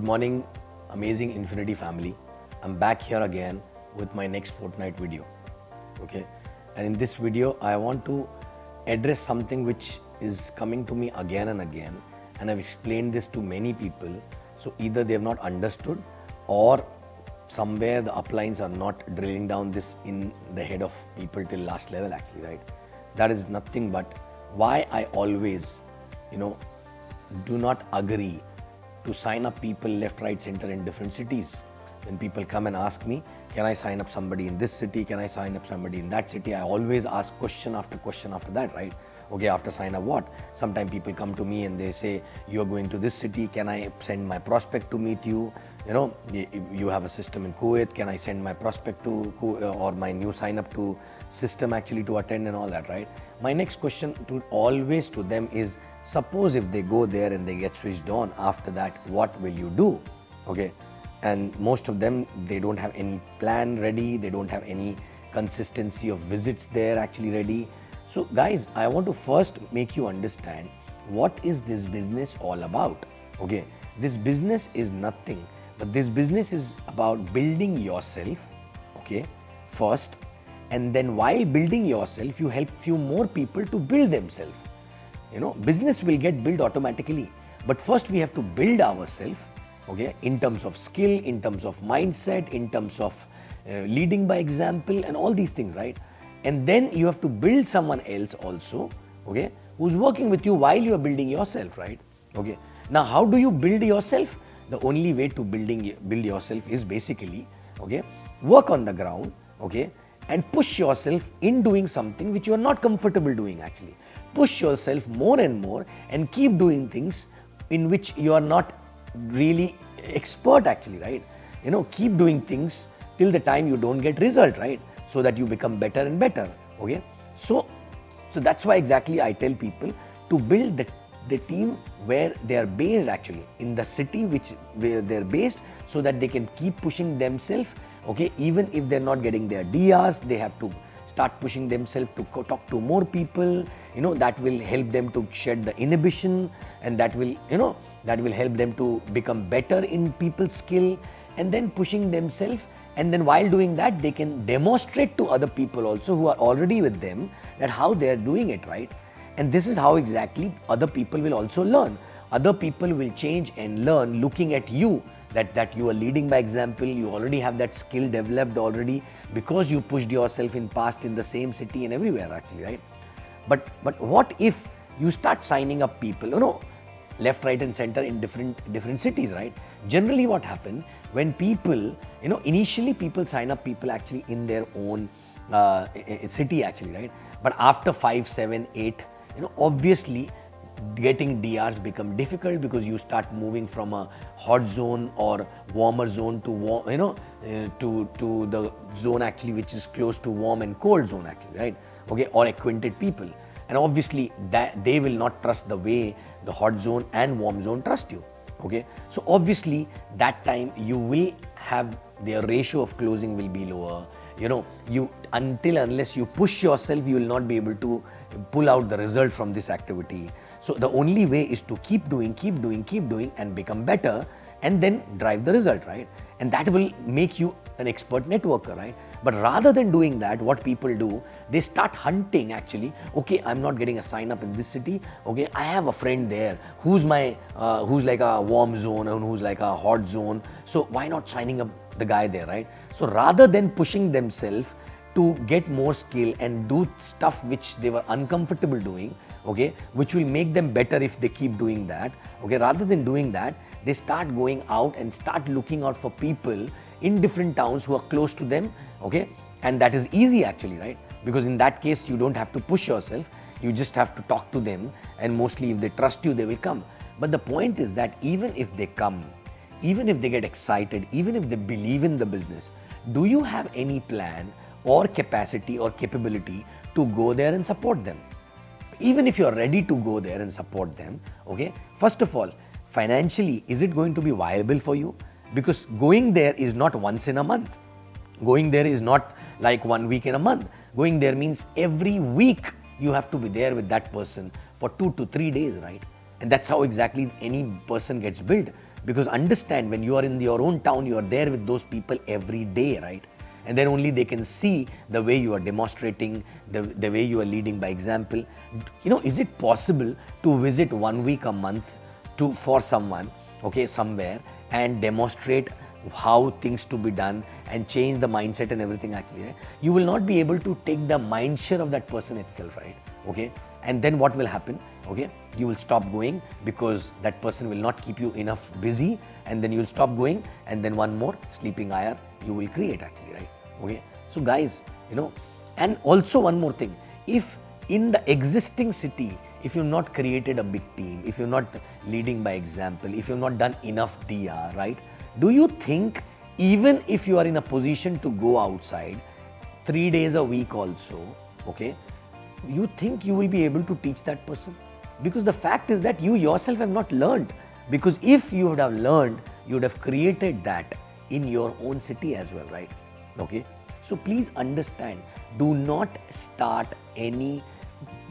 morning, amazing Infinity family. I'm back here again with my next fortnight video. Okay, and in this video, I want to address something which is coming to me again and again, and I've explained this to many people. So either they have not understood, or somewhere the uplines are not drilling down this in the head of people till last level. Actually, right? That is nothing but why I always, do not agree to sign up people left, right, center in different cities. When people come and ask me, can I sign up somebody in this city? Can I sign up somebody in that city? I always ask question after question after that, right? Okay, after sign up what? Sometimes people come to me and they say, you're going to this city, can I send my prospect to meet you? You have a system in Kuwait, can I send my prospect to or my new sign up to system actually to attend and all that, right? My next question to always to them is, suppose if they go there and they get switched on, after that, what will you do? Okay, and most of them, they don't have any plan ready, they don't have any consistency of visits there actually ready. So guys, I want to first make you understand what is this business all about. Okay, this business is nothing, but this business is about building yourself, okay, first, and then while building yourself, you help few more people to build themselves. Business will get built automatically, but first we have to build ourselves, okay, in terms of skill, in terms of mindset, in terms of leading by example and all these things, right? And then you have to build someone else also, okay, who's working with you while you are building yourself, right? Okay. Now, how do you build yourself? The only way to build yourself is basically, okay, work on the ground, okay, and push yourself in doing something which you are not comfortable doing actually. Push yourself more and more and keep doing things in which you are not really expert actually, right? Keep doing things till the time you don't get result, right? So that you become better and better, okay? So that's why exactly I tell people to build the team where they are based actually, in the city where they're based, so that they can keep pushing themselves, okay? Even if they're not getting their DRs, they have to start pushing themselves to talk to more people, that will help them to shed the inhibition, and that will help them to become better in people's skill, and then pushing themselves. And then while doing that, they can demonstrate to other people also who are already with them that how they are doing it, right? And this is how exactly other people will also learn. Other people will change and learn looking at you, that you are leading by example, you already have that skill developed already because you pushed yourself in past in the same city and everywhere actually, right? But what if you start signing up people, left, right and center in different cities, right? Generally what happens when people, initially people sign up people actually in their own city actually, right? But after 5, 7, 8, obviously getting DRs become difficult because you start moving from a hot zone or warmer zone to to the zone actually which is close to warm and cold zone actually, right? Okay, or acquainted people. And obviously that they will not trust the way the hot zone and warm zone trust you. Okay, so obviously that time you will have their ratio of closing will be lower. Unless you push yourself, you will not be able to pull out the result from this activity. So the only way is to keep doing and become better, and then drive the result, right? And that will make you an expert networker, right? But rather than doing that, what people do, they start hunting actually. Okay, I'm not getting a sign up in this city. Okay, I have a friend there who's like a warm zone and who's like a hot zone. So why not signing up the guy there, right? So rather than pushing themselves to get more skill and do stuff which they were uncomfortable doing, okay, which will make them better if they keep doing that, okay, rather than doing that, they start going out and start looking out for people in different towns who are close to them, okay, and that is easy actually, right? Because in that case, you don't have to push yourself, you just have to talk to them, and mostly if they trust you, they will come. But the point is that even if they come, even if they get excited, even if they believe in the business, do you have any plan or capacity or capability to go there and support them? Even if you're ready to go there and support them, okay, first of all, financially, is it going to be viable for you? Because going there is not once in a month. Going there is not like 1 week in a month. Going there means every week you have to be there with that person for 2 to 3 days, right? And that's how exactly any person gets built. Because understand, when you are in your own town, you are there with those people every day, right? And then only they can see the way you are demonstrating, the way you are leading by example. Is it possible to visit 1 week a month for someone, okay, somewhere, and demonstrate how things to be done and change the mindset and everything actually, right? You will not be able to take the mind share of that person itself, right? Okay, and then what will happen? Okay, you will stop going because that person will not keep you enough busy, and then you will stop going, and then one more sleeping IR you will create actually, right? Okay, so guys, and also one more thing, if in the existing city, if you've not created a big team, if you're not leading by example, if you've not done enough DR, right? Do you think even if you are in a position to go outside 3 days a week also, okay, you think you will be able to teach that person? Because the fact is that you yourself have not learned. Because if you would have learned, you would have created that in your own city as well, right? Okay, so please understand, do not start any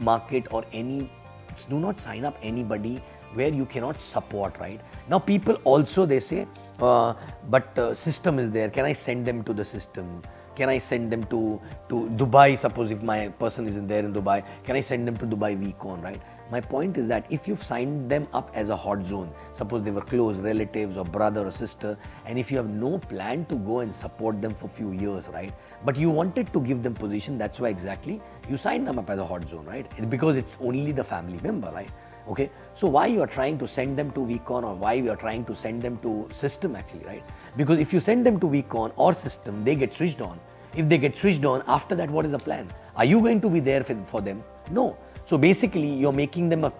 market or do not sign up anybody where you cannot support, right? Now people also, they say, but system is there, can I send them to the system? Can I send them to Dubai? Suppose if my person isn't there in Dubai, can I send them to Dubai VCon, right? My point is that if you've signed them up as a hot zone, suppose they were close relatives or brother or sister, and if you have no plan to go and support them for few years, right? But you wanted to give them position, that's why exactly you signed them up as a hot zone, right? Because it's only the family member, right? Okay, so why you are trying to send them to VCon, or why you are trying to send them to system actually, right? Because if you send them to VCon or system, they get switched on. If they get switched on, after that, what is the plan? Are you going to be there for them? No. So basically, you're making them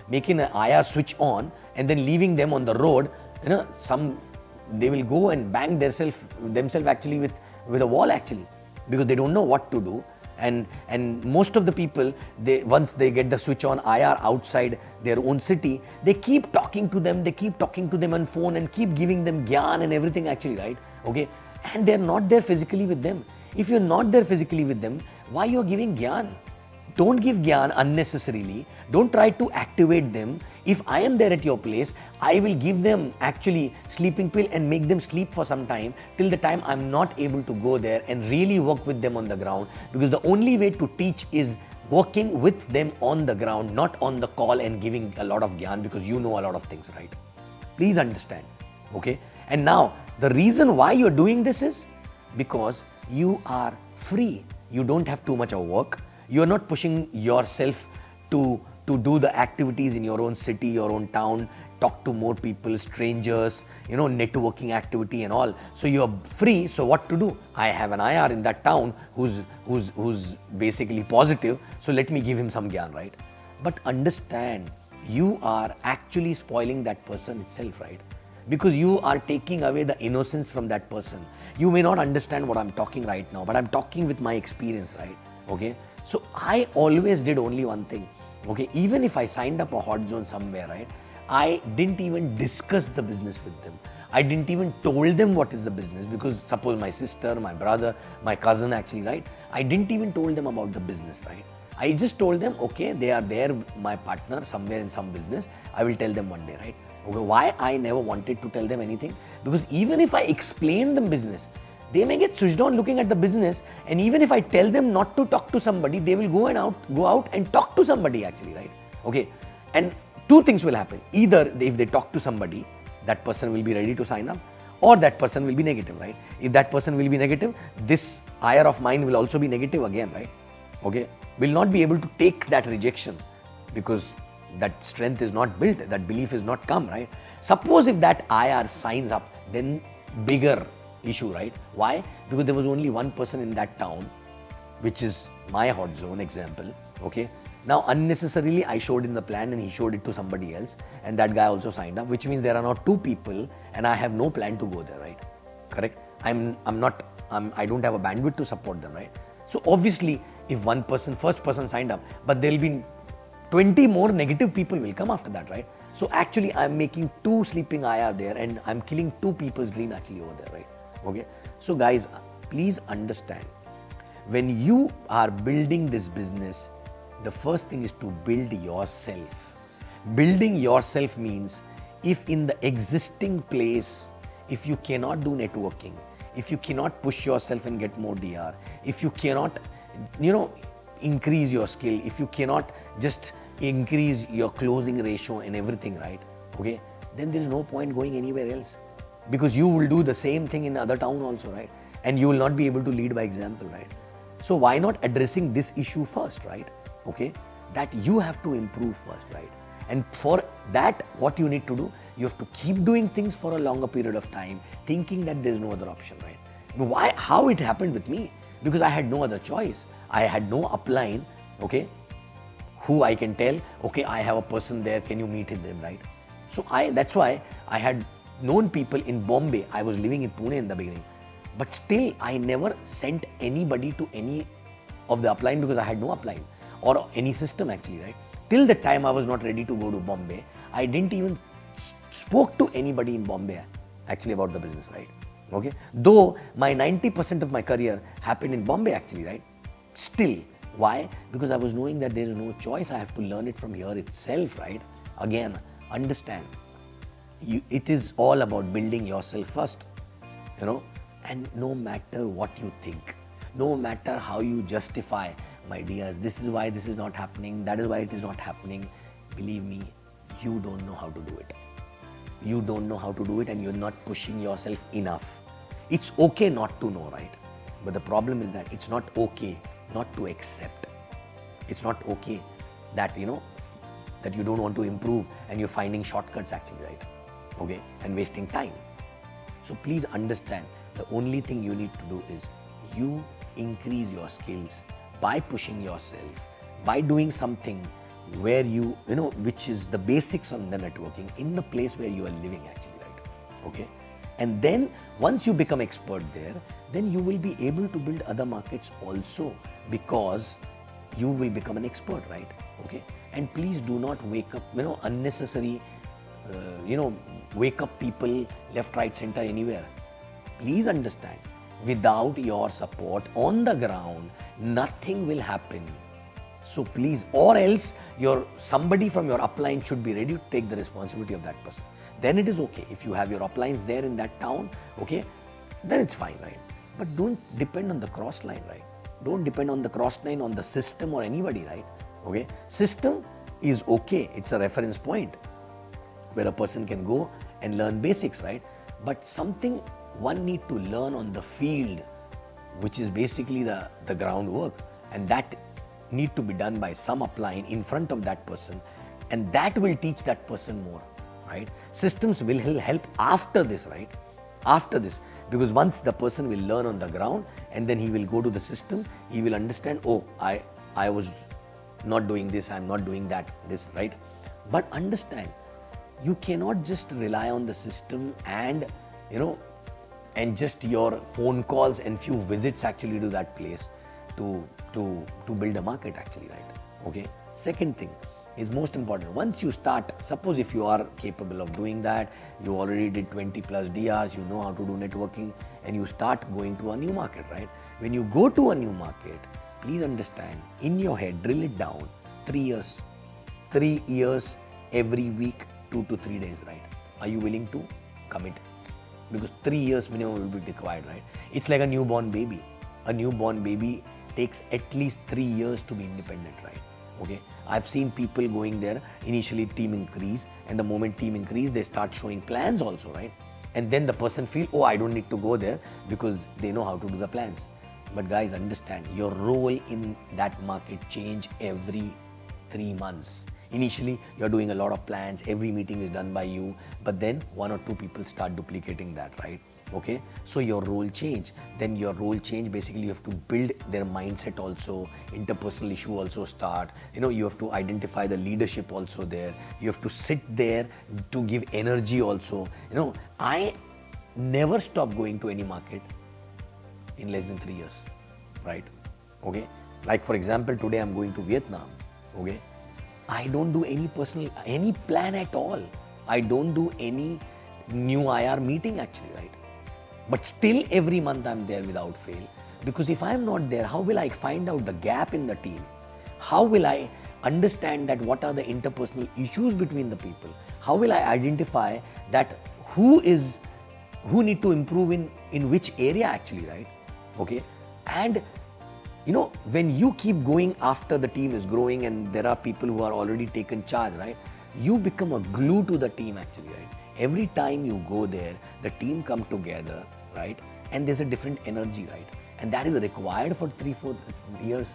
making an IR switch on and then leaving them on the road. They will go and bang themselves actually with a wall actually, because they don't know what to do. And most of the people, once they get the switch on IR outside their own city, they keep talking to them, on phone and keep giving them gyan and everything actually, right? Okay, and they're not there physically with them. If you're not there physically with them, why you're giving gyan? Don't give gyan unnecessarily. Don't try to activate them. If I am there at your place, I will give them actually sleeping pill and make them sleep for some time till the time I'm not able to go there and really work with them on the ground. Because the only way to teach is working with them on the ground, not on the call and giving a lot of gyan, because you know a lot of things, right? Please understand, okay? And now, the reason why you're doing this is because you are free. You don't have too much of work. You're not pushing yourself to do the activities in your own city, your own town, talk to more people, strangers, networking activity and all. So you're free. So what to do? I have an IR in that town who's basically positive. So let me give him some gyan, right? But understand, you are actually spoiling that person itself, right? Because you are taking away the innocence from that person. You may not understand what I'm talking right now, but I'm talking with my experience, right? Okay. So I always did only one thing, okay? Even if I signed up a hot zone somewhere, right? I didn't even discuss the business with them. I didn't even told them what is the business, because suppose my sister, my brother, my cousin actually, right? I didn't even told them about the business, right? I just told them, okay, they are there, my partner somewhere in some business. I will tell them one day, right? Okay, why I never wanted to tell them anything? Because even if I explain them business, they may get switched on looking at the business, and even if I tell them not to talk to somebody, they will go out and talk to somebody actually, right? Okay, and two things will happen. Either if they talk to somebody, that person will be ready to sign up, or that person will be negative, right? If that person will be negative, this IR of mine will also be negative again, right? Okay, will not be able to take that rejection because that strength is not built, that belief is not come, right? Suppose if that IR signs up, then bigger issue, right? Why? Because there was only one person in that town, which is my hot zone example, okay? Now unnecessarily I showed in the plan and he showed it to somebody else, and that guy also signed up, which means there are now two people and I have no plan to go there, right? Correct? I don't have a bandwidth to support them, right? So obviously if first person signed up, but there'll be 20 more negative people will come after that, right? So actually I'm making two sleeping IR there and I'm killing two people's dream actually over there, right? Okay, so guys, please understand, when you are building this business, the first thing is to build yourself. Building yourself means if in the existing place, if you cannot do networking, if you cannot push yourself and get more DR, if you cannot, increase your skill, if you cannot just increase your closing ratio and everything, right? Okay, then there is no point going anywhere else, because you will do the same thing in other town also, right? And you will not be able to lead by example, right? So why not addressing this issue first, right? Okay, that you have to improve first, right? And for that, what you need to do, you have to keep doing things for a longer period of time, thinking that there is no other option, right? Why? How it happened with me? Because I had no other choice. I had no upline, okay, who I can tell, okay, I have a person there, can you meet them, right? So that's why I had known people in Bombay. I was living in Pune in the beginning, but still I never sent anybody to any of the upline because I had no upline or any system actually, right? Till the time I was not ready to go to Bombay, I didn't even spoke to anybody in Bombay actually about the business, right? Okay, though my 90% of my career happened in Bombay actually, right? Still, why? Because I was knowing that there is no choice. I have to learn it from here itself, right? Again, understand, it is all about building yourself first, and no matter what you think, no matter how you justify, my dears, this is why this is not happening, that is why it is not happening, believe me, you don't know how to do it. You don't know how to do it, and you're not pushing yourself enough. It's okay not to know, right? But the problem is that it's not okay not to accept. It's not okay that, that you don't want to improve and you're finding shortcuts actually, right? Okay, and wasting time. So please understand, the only thing you need to do is you increase your skills by pushing yourself, by doing something where which is the basics on the networking in the place where you are living actually, right? Okay, and then once you become expert there, then you will be able to build other markets also, because you will become an expert, right? Okay, and please do not wake up, unnecessary, wake up people left, right, center, anywhere. Please understand, without your support on the ground, nothing will happen. So please, or else somebody from your upline should be ready to take the responsibility of that person. Then it is okay. If you have your uplines there in that town, okay, then it's fine, right? But don't depend on the cross line, right? Don't depend on the cross line, on the system or anybody, right? Okay, system is okay. It's a reference point where a person can go and learn basics, right? But something one need to learn on the field, which is basically the groundwork, and that need to be done by some upline in front of that person, and that will teach that person more, right? Systems will help after this, right? After this, because once the person will learn on the ground and then he will go to the system, he will understand, oh, I was not doing this, I'm not doing that, this, right? But understand, you cannot just rely on the system and, and just your phone calls and few visits actually to that place to build a market actually, right? Okay. Second thing is most important. Once you start, suppose if you are capable of doing that, you already did 20 plus DRs, you know how to do networking, and you start going to a new market, right? When you go to a new market, please understand, in your head, drill it down, 3 years. 3 years every week, 2 to 3 days, right? Are you willing to commit? Because 3 years minimum will be required, right? It's like a newborn baby. A newborn baby takes at least 3 years to be independent, right? Okay, I've seen people going there, initially team increase, and the moment team increase, they start showing plans also, right? And then the person feel, oh, I don't need to go there because they know how to do the plans. But guys, understand, your role in that market change every 3 months. Initially, you're doing a lot of plans, every meeting is done by you, but then 1 or 2 people start duplicating that, right? Okay, so your role change. Then your role change, basically you have to build their mindset also, interpersonal issue also start. You have to identify the leadership also there. You have to sit there to give energy also. I never stop going to any market in less than 3 years, right? Okay, like for example, today I'm going to Vietnam. Okay, I don't do any plan at all. I don't do any new IR meeting actually, right? But still every month I'm there without fail, because if I'm not there, how will I find out the gap in the team? How will I understand that what are the interpersonal issues between the people? How will I identify that who need to improve in which area actually, right? Okay. And when you keep going after the team is growing and there are people who are already taken charge, right? You become a glue to the team actually, right? Every time you go there, the team come together, right? And there's a different energy, right? And that is required for 3-4 years.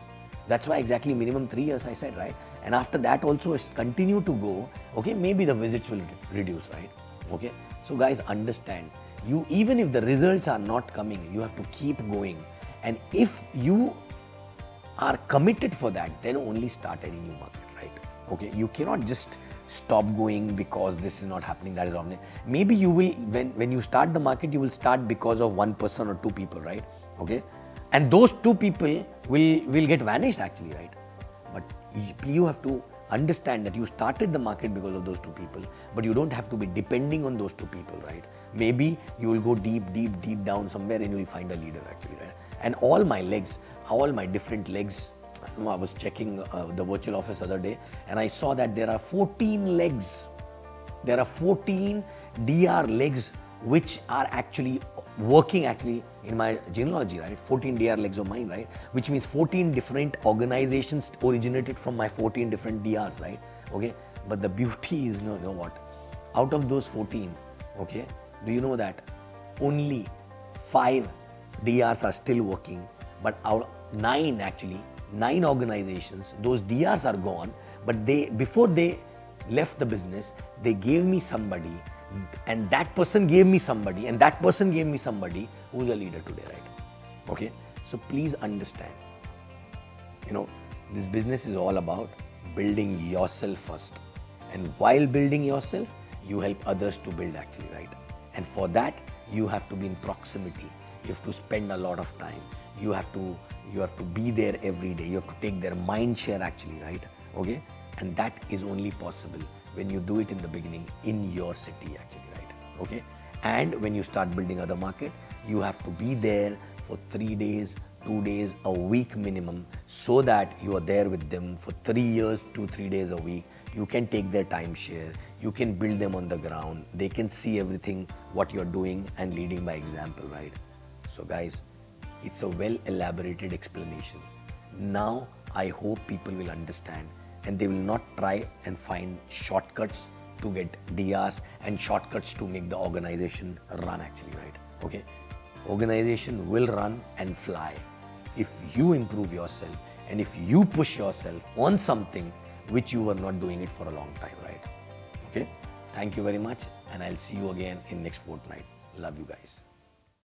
That's why exactly minimum 3 years I said, right? And after that also continue to go, okay, maybe the visits will reduce, right? Okay. So guys, understand, you even if the results are not coming, you have to keep going. And if you are committed for that, then only start any new market, right? Okay. You cannot just stop going because this is not happening, that is wrong. Maybe you will, when you start the market, you will start because of one person or two people, right? Okay. And those two people will get vanished actually, right? But you have to understand that you started the market because of those two people, but you don't have to be depending on those two people, right? Maybe you will go deep down somewhere and you will find a leader actually, right? And all my different legs, I was checking the virtual office other day and I saw that there are 14 legs. There are 14 DR legs which are actually working actually in my genealogy, right? 14 DR legs of mine, right? Which means 14 different organizations originated from my 14 different DRs, right? Okay. But the beauty is, you know what? Out of those 14, okay, do you know that only 5 DRs are still working, but out 9 organizations, those DRs are gone, but before they left the business, they gave me somebody, and that person gave me somebody, and that person gave me somebody who's a leader today, right? Okay. So please understand, this business is all about building yourself first. And while building yourself, you help others to build actually, right? And for that, you have to be in proximity. You have to spend a lot of time. You have to be there every day. You have to take their mind share actually, right? Okay. And that is only possible when you do it in the beginning in your city actually, right? Okay. And when you start building other market, you have to be there for 3 days, 2 days, a week minimum, so that you are there with them for 3 years, 2-3 days a week. You can take their time share. You can build them on the ground. They can see everything, what you're doing and leading by example, right? So guys, it's a well elaborated explanation. Now, I hope people will understand and they will not try and find shortcuts to get DRs and shortcuts to make the organization run actually, right? Okay. Organization will run and fly if you improve yourself and if you push yourself on something which you were not doing it for a long time, right? Okay. Thank you very much and I'll see you again in next fortnight. Love you guys.